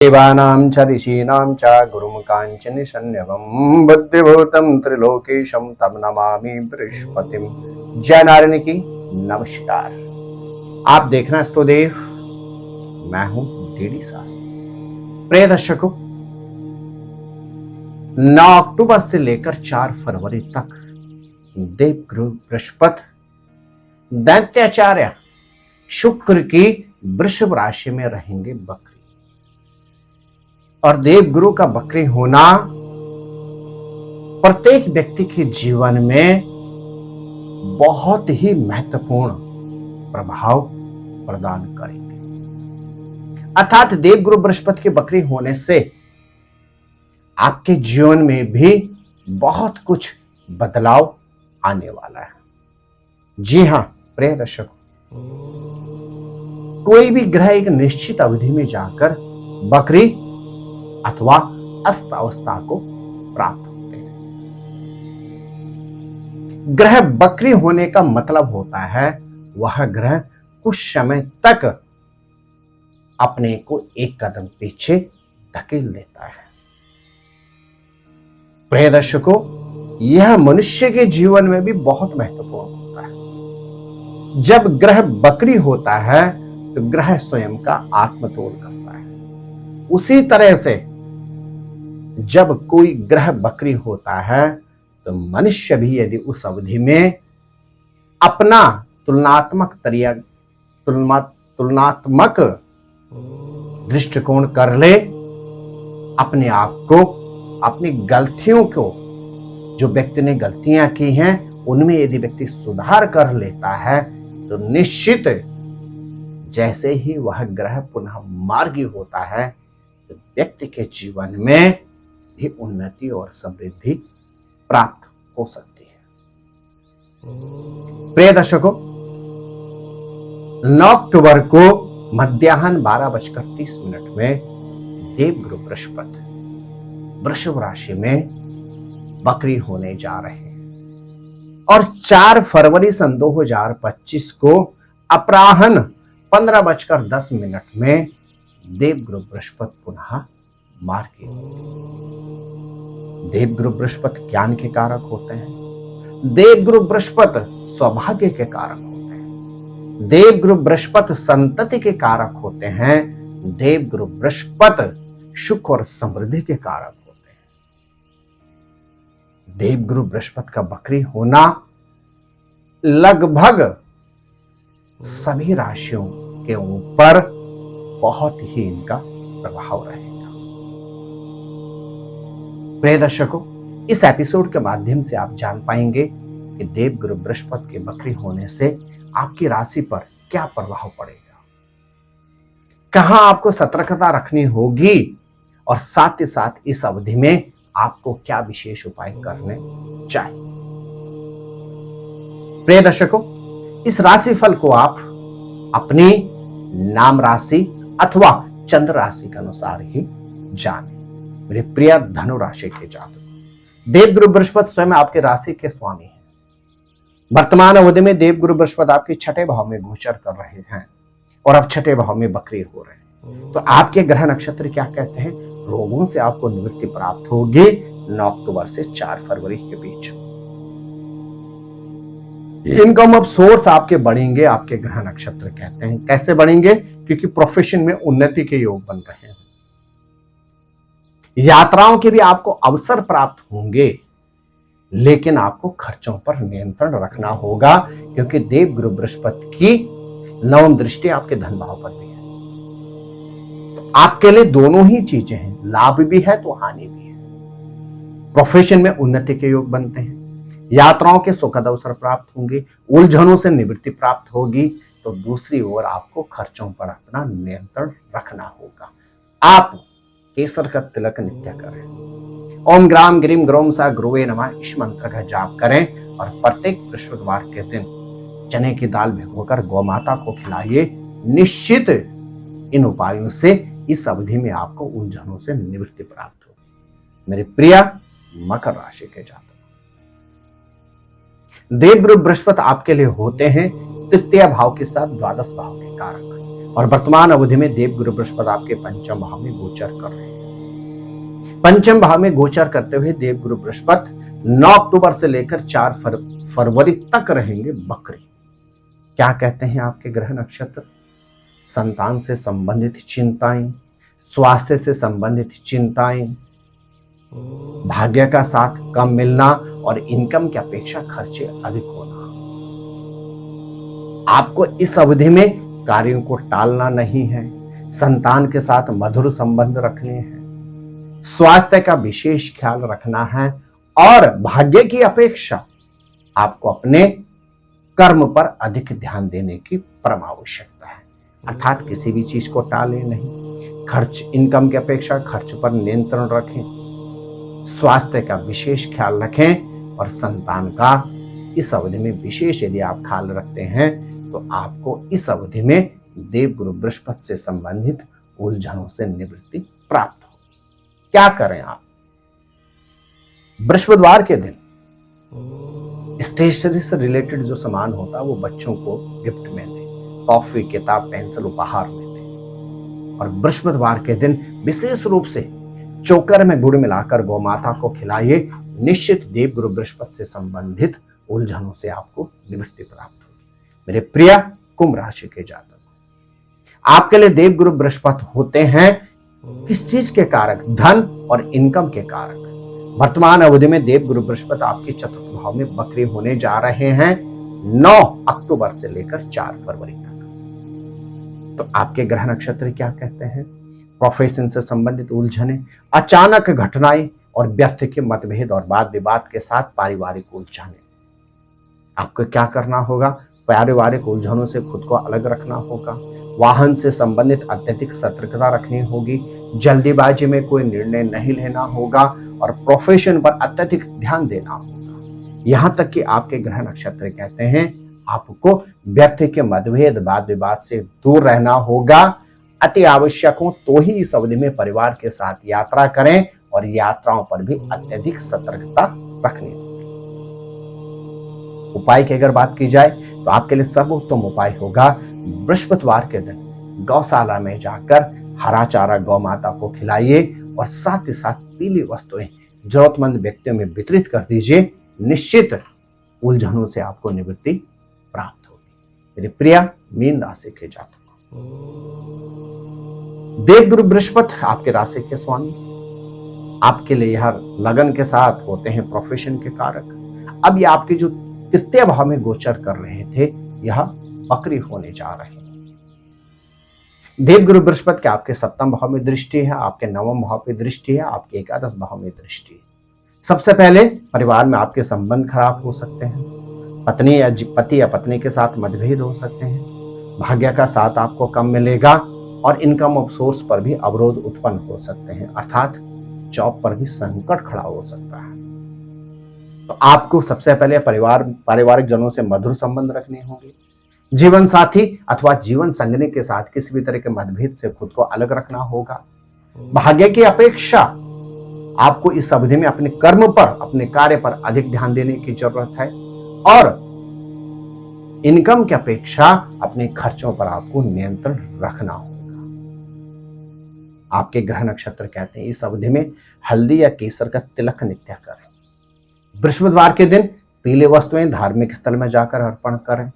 देवानां च ऋषीणां च गुरुं काञ्चनशन्यवं बुद्धिभूतं त्रिलोकेशं तम नमामि बृहस्पतिं। जय नारायण की नमस्कार। आप देखना स्टोदेव, मैं हूं डीडी शास्त्री। प्रिय दर्शकों, 9 अक्टूबर से लेकर 4 फरवरी तक देवगुरु बृहस्पति दैत्याचार्य शुक्र की वृषभ राशि में रहेंगे बकरी। और देवगुरु का बकरी होना प्रत्येक व्यक्ति के जीवन में बहुत ही महत्वपूर्ण प्रभाव प्रदान करेंगे। अर्थात देवगुरु बृहस्पति के बकरी होने से आपके जीवन में भी बहुत कुछ बदलाव आने वाला है। जी हां प्रिय दर्शकों, कोई भी ग्रह एक निश्चित अवधि में जाकर बकरी अथवा अस्त अवस्था को प्राप्त होते हैं। ग्रह बकरी होने का मतलब होता है वह ग्रह कुछ समय तक अपने को एक कदम पीछे धकेल देता है। प्रिय दर्शकों, यह मनुष्य के जीवन में भी बहुत महत्वपूर्ण होता है। जब ग्रह बकरी होता है तो ग्रह स्वयं का आत्मतोल करता है। उसी तरह से जब कोई ग्रह बकरी होता है तो मनुष्य भी यदि उस अवधि में अपना तुलनात्मक दृष्टिकोण कर ले, अपने आप को, अपनी गलतियों को, जो व्यक्ति ने गलतियां की हैं उनमें यदि व्यक्ति सुधार कर लेता है तो निश्चित जैसे ही वह ग्रह पुनः मार्गी होता है तो व्यक्ति के जीवन में भी उन्नति और समृद्धि प्राप्त हो सकती है। प्रिय दर्शकों, 9 अक्टूबर को मध्याह्न 12:30 में देवगुरु बृहस्पति वृषभ राशि में बकरी होने जा रहे हैं और 4 फरवरी सन 2025 को अपराह्न 15:10 में देवगुरु बृहस्पति पुनः मार्गी। देवगुरु बृहस्पति ज्ञान के कारक होते हैं। देवगुरु बृहस्पति सौभाग्य के कारक होते हैं। देवगुरु बृहस्पति संतति के कारक होते हैं। देवगुरु बृहस्पति सुख और समृद्धि के कारक होते हैं। देवगुरु बृहस्पति का बकरी होना लगभग सभी राशियों के ऊपर बहुत ही इनका प्रभाव रहेगा। प्रिय दर्शकों, इस एपिसोड के माध्यम से आप जान पाएंगे कि देवगुरु बृहस्पति के बकरी होने से आपकी राशि पर क्या प्रभाव पड़ेगा, कहां आपको सतर्कता रखनी होगी और साथ ही साथ इस अवधि में आपको क्या विशेष उपाय करने चाहिए। प्रिय दर्शकों, इस राशिफल को आप अपनी नाम राशि अथवा चंद्र राशि के अनुसार ही जानें। मेरे प्रिय धनु राशि के जातक, देवगुरु बृहस्पति स्वयं आपके राशि के स्वामी हैं। वर्तमान अवधि में देवगुरु बृहस्पति आपके 6ठे भाव में गोचर कर रहे हैं और अब 6ठे भाव में बकरी हो रहे हैं। तो आपके ग्रह नक्षत्र क्या कहते हैं? रोगों से आपको निवृत्ति प्राप्त होगी 9 अक्टूबर से 4 फरवरी के बीच। इनकम ऑफ सोर्स आपके बढ़ेंगे, आपके ग्रह नक्षत्र कहते हैं। कैसे बढ़ेंगे? क्योंकि प्रोफेशन में उन्नति के योग बन रहे हैं। यात्राओं के भी आपको अवसर प्राप्त होंगे, लेकिन आपको खर्चों पर नियंत्रण रखना होगा क्योंकि देवगुरु बृहस्पति की 9वीं दृष्टि आपके धन भाव पर भी है। तो आपके लिए दोनों ही चीजें हैं, लाभ भी है तो हानि भी है। प्रोफेशन में उन्नति के योग बनते हैं, यात्राओं के सुखद अवसर प्राप्त होंगे, उलझनों से निवृत्ति प्राप्त होगी। तो दूसरी ओर आपको खर्चों पर अपना नियंत्रण रखना होगा। आप केसर का तिलक नित्य करें। ओम ग्राम ग्रीम ग्रोम सा गुरुवे नमः इस मंत्र का जाप करें और प्रत्येक बृहस्पतिवार के दिन चने की दाल भिगोकर गौ माता को खिलाइए। निश्चित इन उपायों से इस अवधि में आपको उलझनों से निवृत्ति प्राप्त होगी। मेरे प्रिय मकर राशि के जातक, देवगुरु बृहस्पति आपके लिए होते हैं तृतीय भाव के साथ द्वादश भाव के कारक और वर्तमान अवधि में देवगुरु बृहस्पति आपके पंचम भाव में गोचर कर रहे हैं। पंचम भाव में गोचर करते हुए देवगुरु बृहस्पति 9 अक्टूबर से लेकर 4 फरवरी तक रहेंगे बकरी। क्या कहते हैं आपके ग्रह नक्षत्र? संतान से संबंधित चिंताएं, स्वास्थ्य से संबंधित चिंताएं, भाग्य का साथ कम मिलना और इनकम की अपेक्षा खर्चे अधिक होना। आपको इस अवधि में कार्यों को टालना नहीं है, संतान के साथ मधुर संबंध रखने हैं, स्वास्थ्य का विशेष ख्याल रखना है और भाग्य की अपेक्षा आपको अपने कर्म पर अधिक ध्यान देने की परम आवश्यकता है। अर्थात किसी भी चीज को टाले नहीं, खर्च इनकम की अपेक्षा खर्च पर नियंत्रण रखें, स्वास्थ्य का विशेष ख्याल रखें और संतान का इस अवधि में विशेष यदि आप ख्याल रखते हैं तो आपको इस अवधि में देवगुरु बृहस्पति से संबंधित उलझनों से निवृत्ति प्राप्त हो। क्या करें आप? बृहस्पतिवार के दिन स्टेशनरी से रिलेटेड जो सामान होता है वो बच्चों को गिफ्ट में दें, कॉफी, किताब, पेंसिल उपहार में दें। और बृहस्पतिवार के दिन विशेष रूप से चोकर में गुड़ मिलाकर गौ माता को खिलाइए। निश्चित देवगुरु बृहस्पति से संबंधित उलझनों से आपको निवृत्ति प्राप्त होगी। मेरे प्रिय कुंभ राशि के जातक, आपके लिए देवगुरु बृहस्पति होते हैं किस चीज के कारक? धन और इनकम के कारक। वर्तमान अवधि में देवगुरु बृहस्पति आपके चतुर्थ भाव में बकरी होने जा रहे हैं 9 अक्टूबर से लेकर 4 फरवरी तक। तो आपके ग्रह नक्षत्र क्या कहते हैं? प्रोफेशन से संबंधित उलझने, अचानक घटनाएं और व्यर्थ के मतभेद और वाद विवाद के साथ पारिवारिक उलझने। आपको क्या करना होगा? पारिवारिक उलझनों से खुद को अलग रखना होगा। वाहन से संबंधित अत्यधिक सतर्कता रखनी होगी। जल्दीबाजी में कोई निर्णय नहीं लेना होगा और प्रोफेशन पर अत्यधिक ध्यान देना होगा। यहां तक कि आपके ग्रह नक्षत्र कहते हैं आपको व्यर्थ के मतभेद, वाद विवाद से दूर रहना होगा। अति आवश्यक हो तो ही इस अवधि में परिवार के साथ यात्रा करें और यात्राओं पर भी अत्यधिक सतर्कता रखनी होगी। उपाय की अगर बात की जाए तो आपके लिए सर्वोत्तम उपाय होगा बृहस्पतिवार के दिन गौशाला में जाकर हरा चारा गौ माता को खिलाइए और साथ ही साथ पीली वस्तुएं जरूरतमंद व्यक्तियों में वितरित कर दीजिए। निश्चित उलझनों से आपको निवृत्ति प्राप्त होगी। मेरे प्रिय मीन राशि के जातकों, देवगुरु बृहस्पति आपके राशि के स्वामी, आपके लिए यह लगन के साथ होते हैं प्रोफेशन के कारक। अब ये आपके जो तृतीय भाव में गोचर कर रहे थे यह बकरी होने जा रहे हैं। देवगुरु बृहस्पति के आपके सप्तम भाव में दृष्टि है, आपके नवम भाव में दृष्टि है, आपके एकादश भाव में दृष्टि है। सबसे पहले परिवार में आपके संबंध खराब हो सकते हैं, पति या पत्नी के साथ मतभेद हो सकते हैं, भाग्य का साथ आपको कम मिलेगा और इनकम ऑफ सोर्स पर भी अवरोध उत्पन्न हो सकते हैं, अर्थात जॉब पर भी संकट खड़ा हो सकता है। तो आपको सबसे पहले पारिवारिक जनों से मधुर संबंध रखने होंगे। जीवन साथी अथवा जीवन संगनी के साथ किसी भी तरह के मतभेद से खुद को अलग रखना होगा। भाग्य की अपेक्षा आपको इस अवधि में अपने कर्म पर, अपने कार्य पर अधिक ध्यान देने की जरूरत है और इनकम की अपेक्षा अपने खर्चों पर आपको नियंत्रण रखना होगा। आपके ग्रह नक्षत्र कहते हैं इस अवधि में हल्दी या केसर का तिलक नित्य करें। बृहस्पतिवार के दिन पीले वस्तुएं धार्मिक स्थल में जाकर अर्पण करें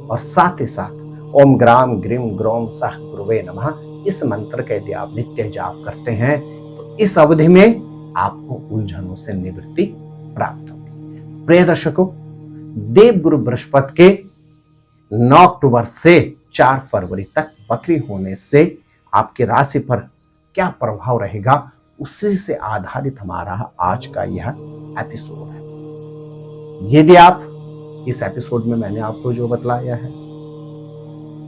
और साथ ही साथ ओम ग्राम ग्रीम ग्रोम सह गुरुवे नमः इस मंत्र का यदि आप नित्य जाप करते हैं तो इस अवधि में आपको उलझनों से निवृत्ति प्राप्त होगी। प्रिय दर्शकों, देवगुरु बृहस्पति के 9 अक्टूबर से 4 फरवरी तक बकरी होने से आपकी राशि पर क्या प्रभाव रहेगा उसी से आधारित हमारा आज का यह एपिसोड है। यदि आप इस एपिसोड में मैंने आपको जो बतलाया है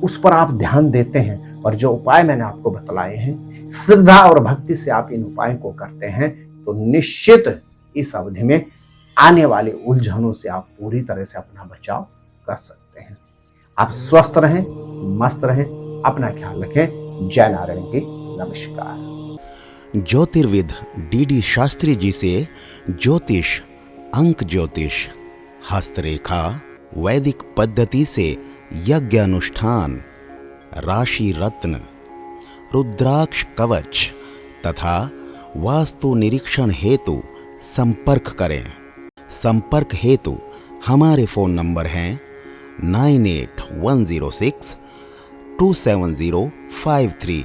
उस पर आप ध्यान देते हैं और जो उपाय मैंने आपको बतलाए हैं श्रद्धा और भक्ति से आप इन उपायों को करते हैं तो निश्चित इस अवधि में आने वाले उलझनों से आप पूरी तरह से अपना बचाव कर सकते हैं। आप स्वस्थ रहें, मस्त रहें, अपना ख्याल रखें। जय नारायण की नमस्कार। ज्योतिर्विद डी शास्त्री जी से ज्योतिष, अंक ज्योतिष, हस्तरेखा, वैदिक पद्धति से यज्ञ अनुष्ठान, राशि रत्न, रुद्राक्ष कवच तथा वास्तु निरीक्षण हेतु संपर्क करें। संपर्क हेतु हमारे फ़ोन नंबर हैं 9810627053,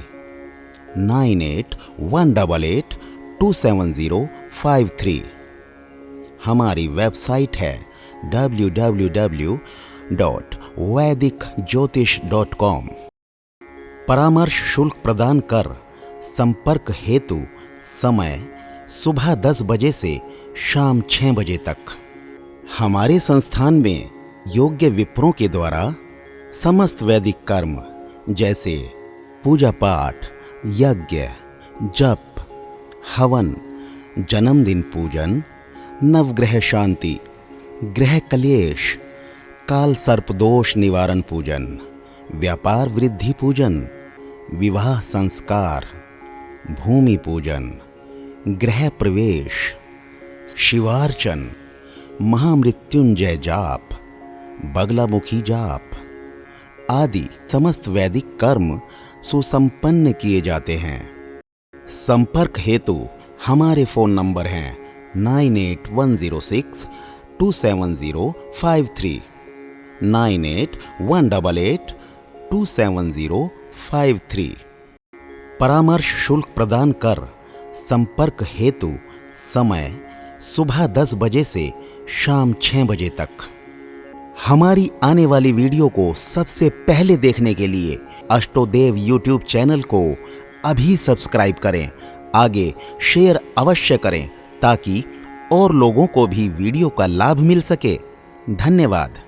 9818827053। हमारी वेबसाइट है www.vedicjyotish.com। परामर्श शुल्क प्रदान कर संपर्क हेतु समय सुबह 10 बजे से शाम 6 बजे तक। हमारे संस्थान में योग्य विप्रों के द्वारा समस्त वैदिक कर्म जैसे पूजा पाठ, यज्ञ, जप, हवन, जन्मदिन पूजन, नवग्रह शांति, ग्रह कलेश, काल सर्प दोष निवारण पूजन, व्यापार वृद्धि पूजन, विवाह संस्कार, भूमि पूजन, गृह प्रवेश, शिवार्चन, महामृत्युंजय जाप, बगलामुखी जाप आदि समस्त वैदिक कर्म सुसंपन्न किए जाते हैं। संपर्क हेतु हमारे फ़ोन नंबर हैं 9810627053, 9818827053। परामर्श शुल्क प्रदान कर संपर्क हेतु समय सुबह 10 बजे से शाम 6 बजे तक। हमारी आने वाली वीडियो को सबसे पहले देखने के लिए अष्टोदेव यूट्यूब चैनल को अभी सब्सक्राइब करें। आगे शेयर अवश्य करें ताकि और लोगों को भी वीडियो का लाभ मिल सके। धन्यवाद।